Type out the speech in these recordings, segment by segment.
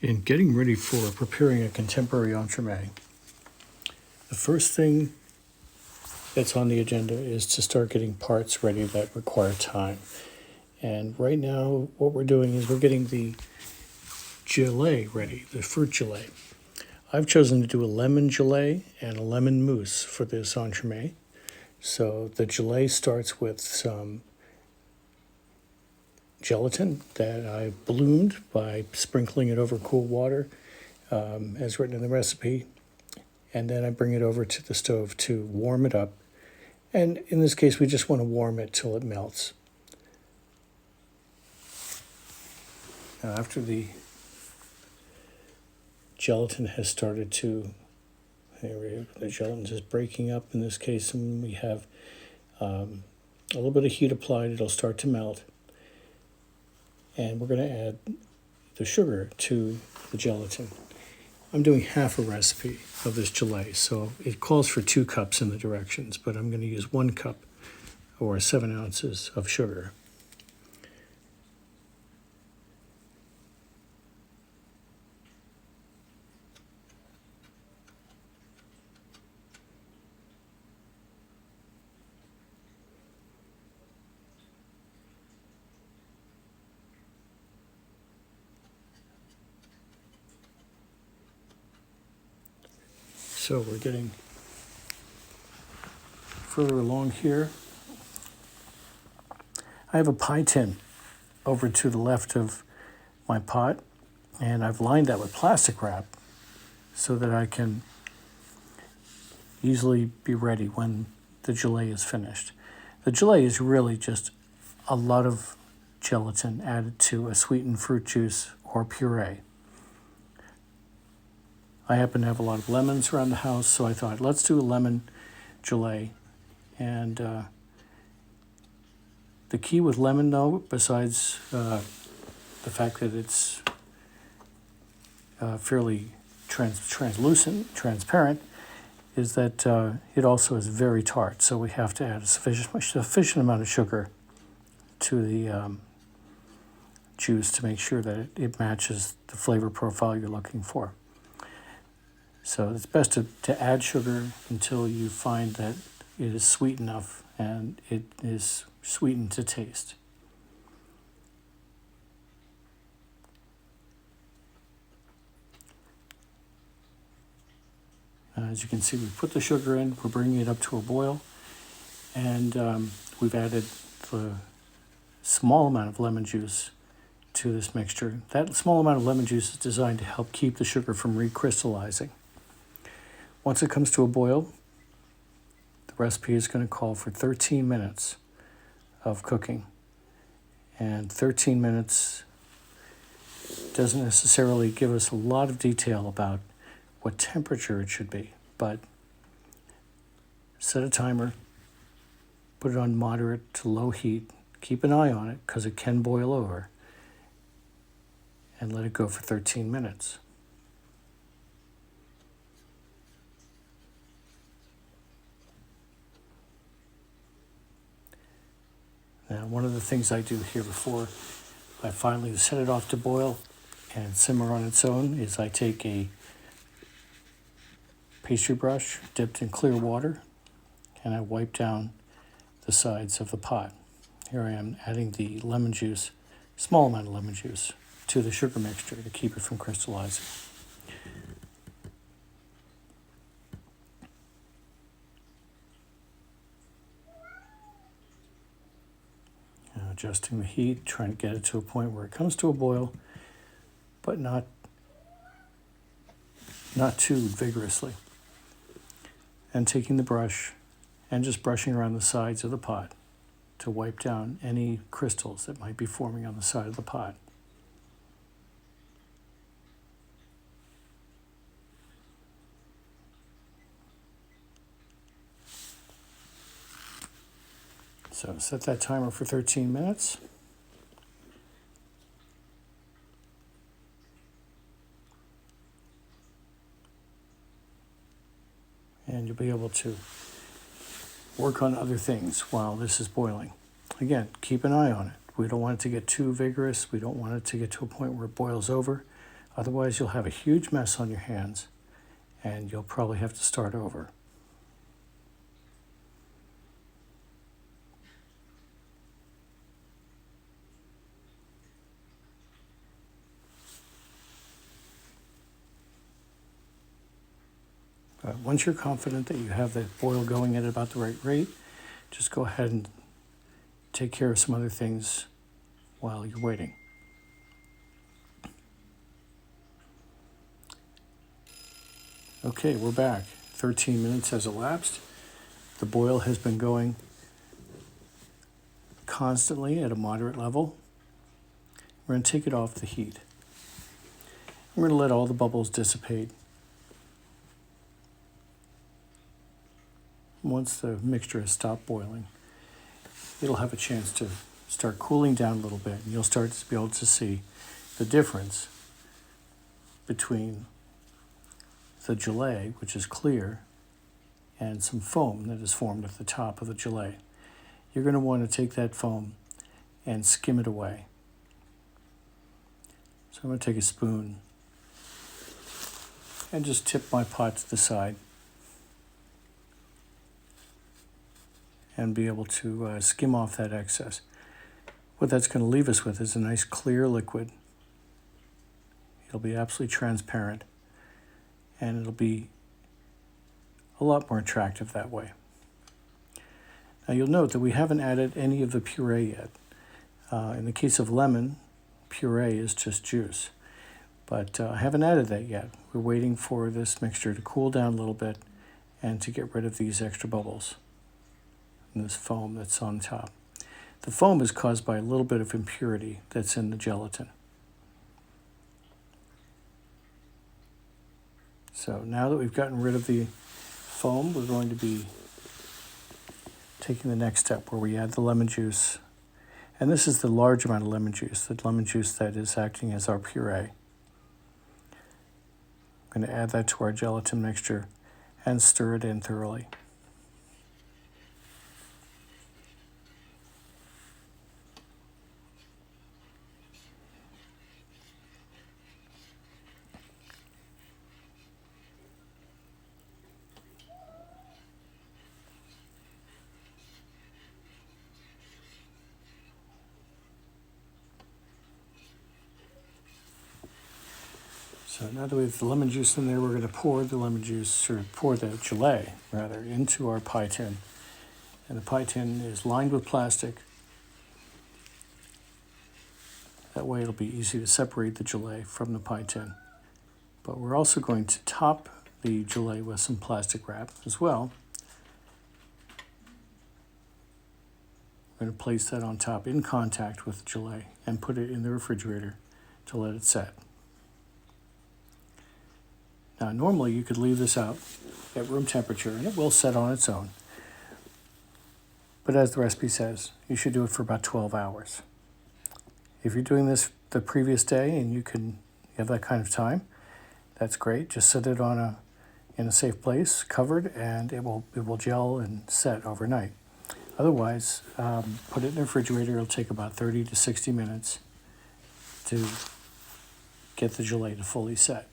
In getting ready for preparing a contemporary entremet, the first thing that's on the agenda is to start getting parts ready that require time. And right now, what we're doing is we're getting the gelée ready, the fruit gelée. I've chosen to do a lemon gelée and a lemon mousse for this entremet. So the gelée starts with some gelatin that I bloomed by sprinkling it over cool water, as written in the recipe. And then I bring it over to the stove to warm it up. And in this case, we just want to warm it till it melts. Now, after the gelatin has started to, the gelatin is breaking up in this case, and we have a little bit of heat applied, it'll start to melt. And we're going to add the sugar to the gelatin. I'm doing half a recipe of this gelée, so it calls for 2 cups in the directions, but I'm going to use 1 cup or 7 ounces of sugar. So we're getting further along here. I have a pie tin over to the left of my pot, and I've lined that with plastic wrap so that I can easily be ready when the gelée is finished. The gelée is really just a lot of gelatin added to a sweetened fruit juice or puree. I happen to have a lot of lemons around the house, so I thought, let's do a lemon gelée. And the key with lemon, though, besides the fact that it's fairly transparent, is that it also is very tart. So we have to add a sufficient amount of sugar to the juice to make sure that it matches the flavor profile you're looking for. So it's best to add sugar until you find that it is sweet enough and it is sweetened to taste. As you can see, we put the sugar in, we're bringing it up to a boil, and we've added the small amount of lemon juice to this mixture. That small amount of lemon juice is designed to help keep the sugar from recrystallizing. Once it comes to a boil, the recipe is going to call for 13 minutes of cooking. And 13 minutes doesn't necessarily give us a lot of detail about what temperature it should be, but set a timer, put it on moderate to low heat, keep an eye on it because it can boil over, and let it go for 13 minutes. Now, one of the things I do here before I finally set it off to boil and simmer on its own is I take a pastry brush dipped in clear water and I wipe down the sides of the pot. Here I am adding the lemon juice, small amount of lemon juice, to the sugar mixture to keep it from crystallizing. Adjusting the heat, trying to get it to a point where it comes to a boil, but not too vigorously. And taking the brush and just brushing around the sides of the pot to wipe down any crystals that might be forming on the side of the pot. So set that timer for 13 minutes. And you'll be able to work on other things while this is boiling. Again, keep an eye on it. We don't want it to get too vigorous. We don't want it to get to a point where it boils over. Otherwise, you'll have a huge mess on your hands and you'll probably have to start over. Once you're confident that you have the boil going at about the right rate, just go ahead and take care of some other things while you're waiting. Okay, we're back. 13 minutes has elapsed. The boil has been going constantly at a moderate level. We're going to take it off the heat. We're going to let all the bubbles dissipate. Once the mixture has stopped boiling, it'll have a chance to start cooling down a little bit, and you'll start to be able to see the difference between the gelée, which is clear, and some foam that is formed at the top of the gelée. You're going to want to take that foam and skim it away. So I'm going to take a spoon and just tip my pot to the side and be able to skim off that excess. What that's going to leave us with is a nice clear liquid. It'll be absolutely transparent, and it'll be a lot more attractive that way. Now you'll note that we haven't added any of the puree yet. In the case of lemon, puree is just juice, but I haven't added that yet. We're waiting for this mixture to cool down a little bit and to get rid of these extra bubbles and this foam that's on top. The foam is caused by a little bit of impurity that's in the gelatin. So now that we've gotten rid of the foam, we're going to be taking the next step where we add the lemon juice. And this is the large amount of lemon juice, the lemon juice that is acting as our puree. I'm going to add that to our gelatin mixture and stir it in thoroughly. So now that we have the lemon juice in there, we're going to pour the gelée into our pie tin. And the pie tin is lined with plastic. That way it'll be easy to separate the gelée from the pie tin. But we're also going to top the gelée with some plastic wrap as well. We're going to place that on top in contact with the gelée and put it in the refrigerator to let it set. Now, normally you could leave this out at room temperature and it will set on its own. But as the recipe says, you should do it for about 12 hours. If you're doing this the previous day and you have that kind of time, that's great. Just set it in a safe place, covered, and it will gel and set overnight. Otherwise, put it in the refrigerator. It'll take about 30 to 60 minutes to get the gelée to fully set.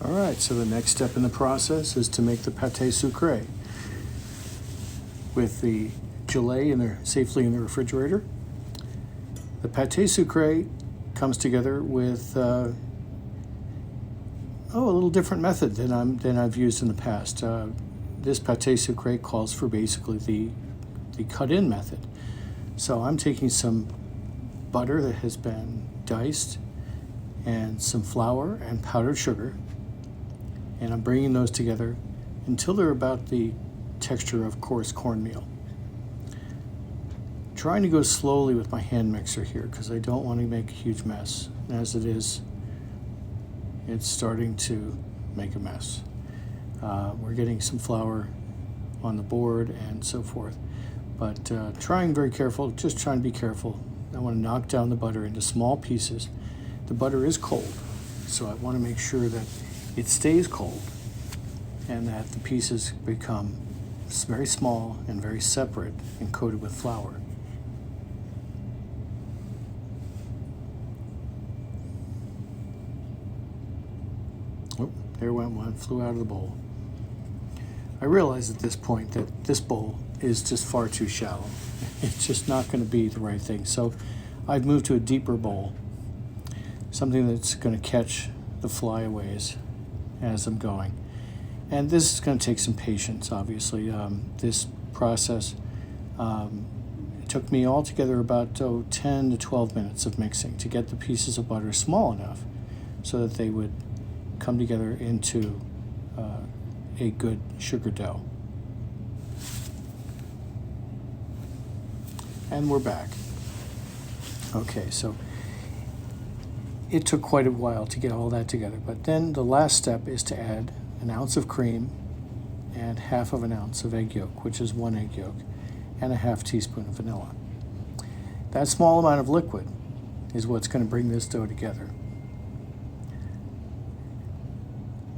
All right, so the next step in the process is to make the pâté sucré. With the gelée safely in the refrigerator, the pâté sucré comes together with a little different method than I've used in the past. This pâté sucré calls for basically the cut-in method. So I'm taking some butter that has been diced and some flour and powdered sugar, and I'm bringing those together until they're about the texture of coarse cornmeal. Trying to go slowly with my hand mixer here because I don't want to make a huge mess. As it is, it's starting to make a mess. We're getting some flour on the board and so forth, but trying very careful, just trying to be careful. I want to knock down the butter into small pieces. The butter is cold, so I want to make sure that it stays cold and that the pieces become very small and very separate and coated with flour. Oh, there went one, flew out of the bowl. I realize at this point that this bowl is just far too shallow. It's just not going to be the right thing. So I've moved to a deeper bowl, something that's going to catch the flyaways as I'm going. And this is going to take some patience, obviously. This process it took me altogether about 10 to 12 minutes of mixing to get the pieces of butter small enough so that they would come together into a good sugar dough. And we're back. Okay, so it took quite a while to get all that together, but then the last step is to add an ounce of cream and half of an ounce of egg yolk, which is 1 egg yolk, and a half teaspoon of vanilla. That small amount of liquid is what's going to bring this dough together.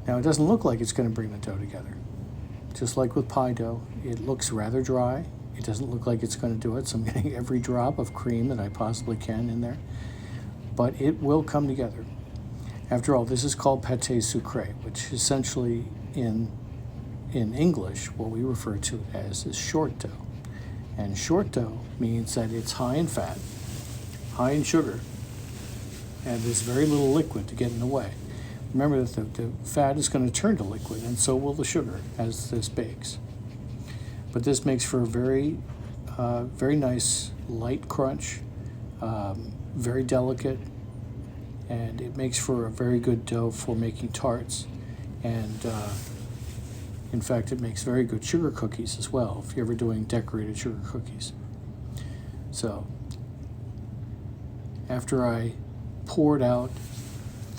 Now, it doesn't look like it's going to bring the dough together. Just like with pie dough, it looks rather dry. It doesn't look like it's going to do it, so I'm getting every drop of cream that I possibly can in there. But it will come together. After all, this is called pâté sucré, which essentially in English, what we refer to as is short dough. And short dough means that it's high in fat, high in sugar, and there's very little liquid to get in the way. Remember that the fat is going to turn to liquid, and so will the sugar as this bakes. But this makes for a very, very nice light crunch, very delicate, and it makes for a very good dough for making tarts. And in fact, it makes very good sugar cookies as well, if you're ever doing decorated sugar cookies. So after I poured out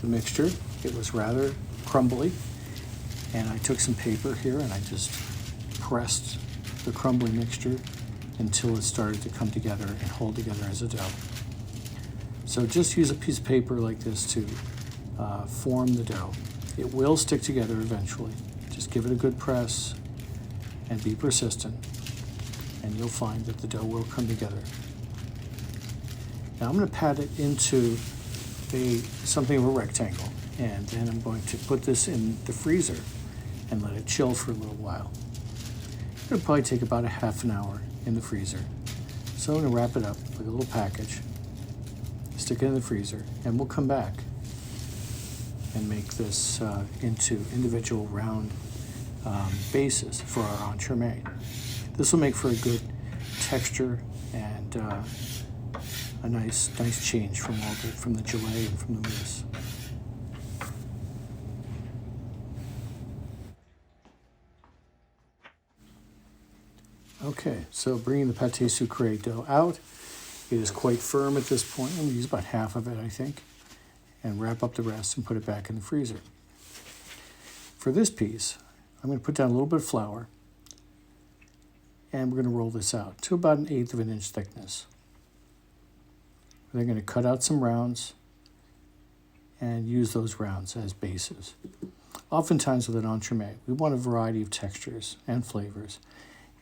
the mixture, it was rather crumbly, and I took some paper here and I just pressed the crumbly mixture until it started to come together and hold together as a dough. So just use a piece of paper like this to form the dough. It will stick together eventually. Just give it a good press and be persistent, and you'll find that the dough will come together. Now I'm going to pat it into something of a rectangle, and then I'm going to put this in the freezer and let it chill for a little while. It'll probably take about a half an hour in the freezer. So I'm going to wrap it up like a little package, stick it in the freezer, and we'll come back and make this into individual round bases for our entremet. This will make for a good texture and a nice change from the gelée and from the mousse. Okay, so bringing the pâté sucré dough out, it is quite firm at this point. I'm going to use about half of it, I think, and wrap up the rest and put it back in the freezer. For this piece, I'm going to put down a little bit of flour, and we're going to roll this out to about 1/8 of an inch thickness. We're then going to cut out some rounds and use those rounds as bases. Oftentimes with an entremet, we want a variety of textures and flavors.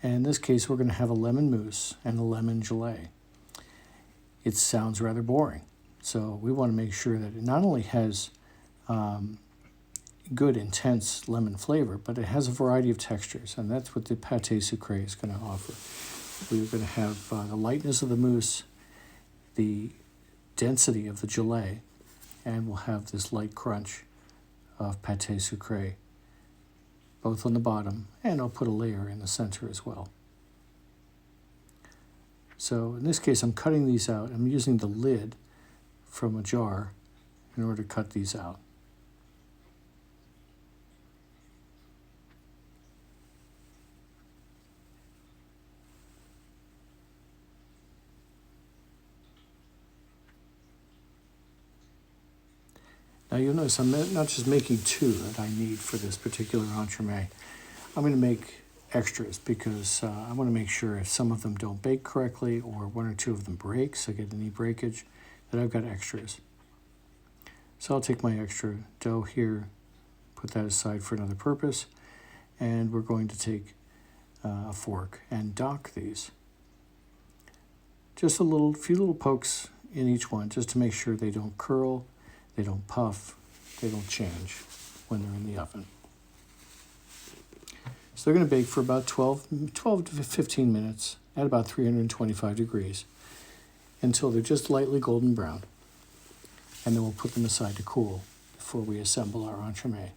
And in this case, we're going to have a lemon mousse and a lemon gelée. It sounds rather boring. So we want to make sure that it not only has, good, intense lemon flavor, but it has a variety of textures, and that's what the pâté sucré is going to offer. We're going to have the lightness of the mousse, the density of the gelée, and we'll have this light crunch of pâté sucré, both on the bottom, and I'll put a layer in the center as well. So in this case, I'm cutting these out. I'm using the lid from a jar in order to cut these out. Now you'll notice I'm not just making two that I need for this particular entremet. I'm going to make extras because I want to make sure if some of them don't bake correctly or one or two of them break, so I get any breakage, that I've got extras. So I'll take my extra dough here, put that aside for another purpose, and we're going to take a fork and dock these. Just a few little pokes in each one just to make sure they don't curl, they don't puff, they don't change when they're in the oven. So they're going to bake for about 12 to 15 minutes at about 325 degrees until they're just lightly golden brown. And then we'll put them aside to cool before we assemble our entremet.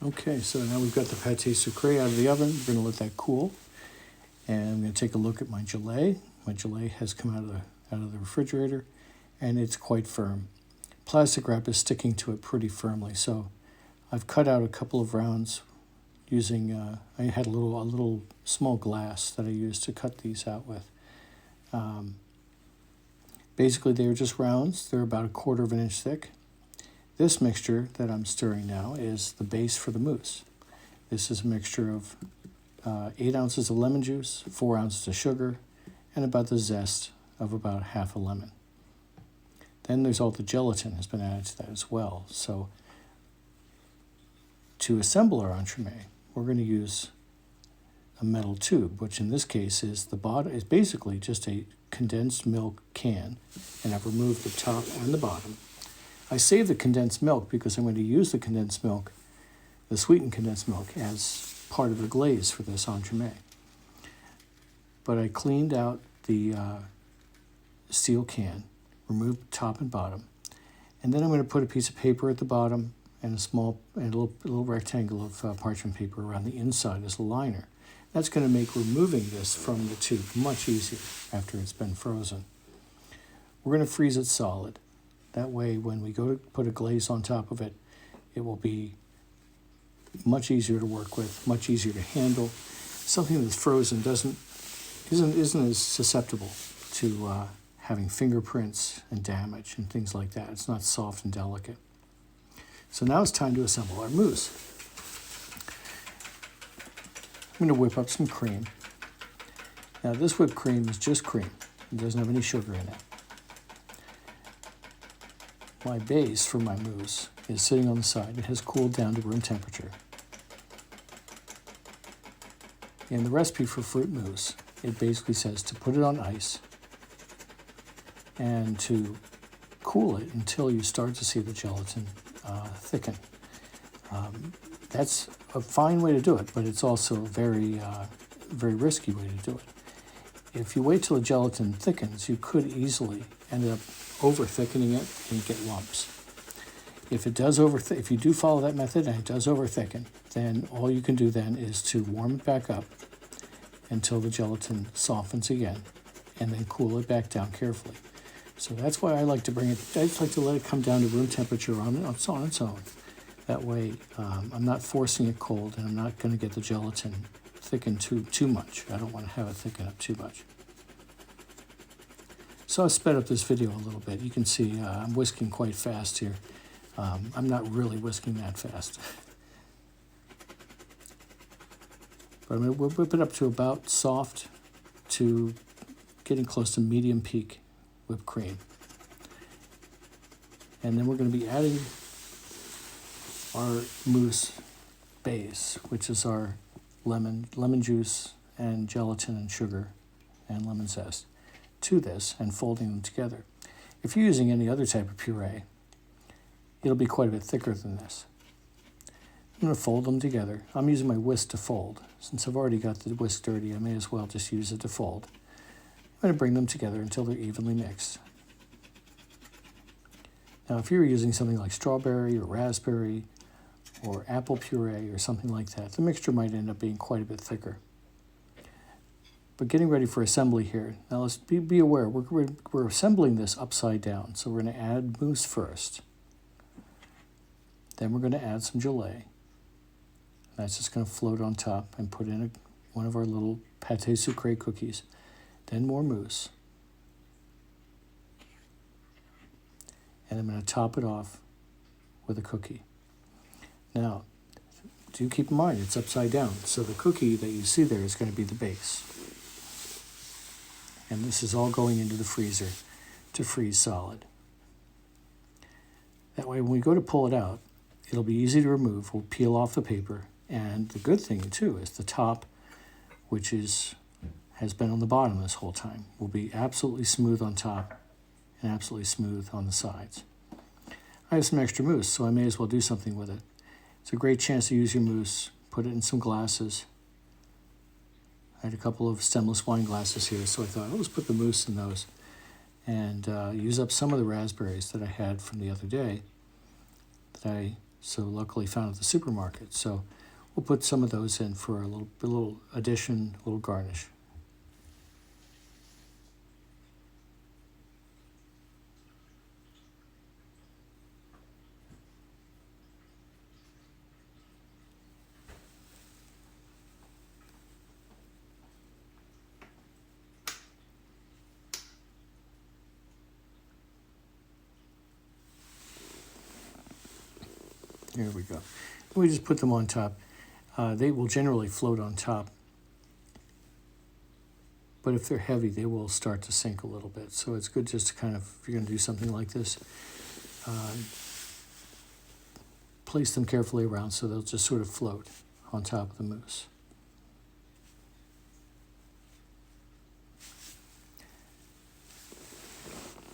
Okay, so now we've got the pâté sucré out of the oven. We're going to let that cool. And I'm going to take a look at my gelée. My gelée has come out of the refrigerator, and it's quite firm. Plastic wrap is sticking to it pretty firmly, so I've cut out a couple of rounds using, I had a little small glass that I used to cut these out with. Basically, they're just rounds. They're about 1/4 of an inch thick. This mixture that I'm stirring now is the base for the mousse. This is a mixture of 8 ounces of lemon juice, 4 ounces of sugar, and about the zest of about half a lemon. Then there's all the gelatin has been added to that as well. So to assemble our entremet, we're going to use a metal tube, which in this case is is basically just a condensed milk can, and I've removed the top and the bottom. I save the condensed milk because I'm going to use the condensed milk, the sweetened condensed milk, as part of the glaze for this entremet. But I cleaned out the steel can, removed the top and bottom, and then I'm going to put a piece of paper at the bottom and a little rectangle of parchment paper around the inside as a liner. That's going to make removing this from the tube much easier after it's been frozen. We're going to freeze it solid. That way, when we go to put a glaze on top of it, it will be much easier to work with, much easier to handle. Something that's frozen isn't as susceptible to having fingerprints and damage and things like that. It's not soft and delicate. So now it's time to assemble our mousse. I'm going to whip up some cream. Now this whipped cream is just cream. It doesn't have any sugar in it. My base for my mousse is sitting on the side. It has cooled down to room temperature. In the recipe for fruit mousse, it basically says to put it on ice and to cool it until you start to see the gelatin thicken. That's a fine way to do it, but it's also a very risky way to do it. If you wait till the gelatin thickens, you could easily end up over-thickening it and you get lumps. If you do follow that method and it does over-thicken, then all you can do then is to warm it back up until the gelatin softens again, and then cool it back down carefully. So that's why I like to let it come down to room temperature on its own. That way, I'm not forcing it cold, and I'm not going to get the gelatin thicken too much. I don't want to have it thicken up too much. So I've sped up this video a little bit. You can see I'm whisking quite fast here. I'm not really whisking that fast. But I'm going to whip it up to about soft to getting close to medium peak whipped cream. And then we're going to be adding our mousse base, which is our lemon juice and gelatin and sugar and lemon zest, to this and folding them together. If you're using any other type of puree, it'll be quite a bit thicker than this. I'm going to fold them together. I'm using my whisk to fold. Since I've already got the whisk dirty, I may as well just use it to fold. I'm going to bring them together until they're evenly mixed. Now, if you're using something like strawberry or raspberry or apple puree or something like that, the mixture might end up being quite a bit thicker. But getting ready for assembly here. Now let's be aware, we're assembling this upside down. So we're going to add mousse first. Then we're going to add some gelée. That's just going to float on top and put in one of our little pâté sucré cookies. Then more mousse. And I'm going to top it off with a cookie. Now, do keep in mind it's upside down. So the cookie that you see there is going to be the base. And this is all going into the freezer to freeze solid. That way when we go to pull it out, it'll be easy to remove. We'll peel off the paper. And the good thing too is the top, which has been on the bottom this whole time, will be absolutely smooth on top and absolutely smooth on the sides. I have some extra mousse, so I may as well do something with it. It's a great chance to use your mousse. Put it in some glasses. I had a couple of stemless wine glasses here, so I thought, let's put the mousse in those and use up some of the raspberries that I had from the other day that I so luckily found at the supermarket. So we'll put some of those in for a little addition, a little garnish. There we go. We just put them on top. They will generally float on top. But if they're heavy, they will start to sink a little bit. So it's good just to kind of, if you're going to do something like this, place them carefully around so they'll just sort of float on top of the mousse.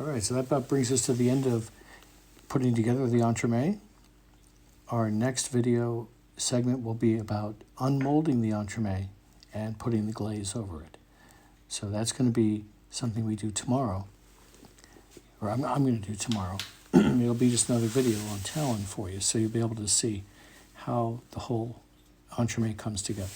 All right, so that about brings us to the end of putting together the entremet. Our next video segment will be about unmolding the entremet and putting the glaze over it. So that's going to be something we do tomorrow, or I'm going to do tomorrow. It'll be just another video on Talon for you, so you'll be able to see how the whole entremet comes together.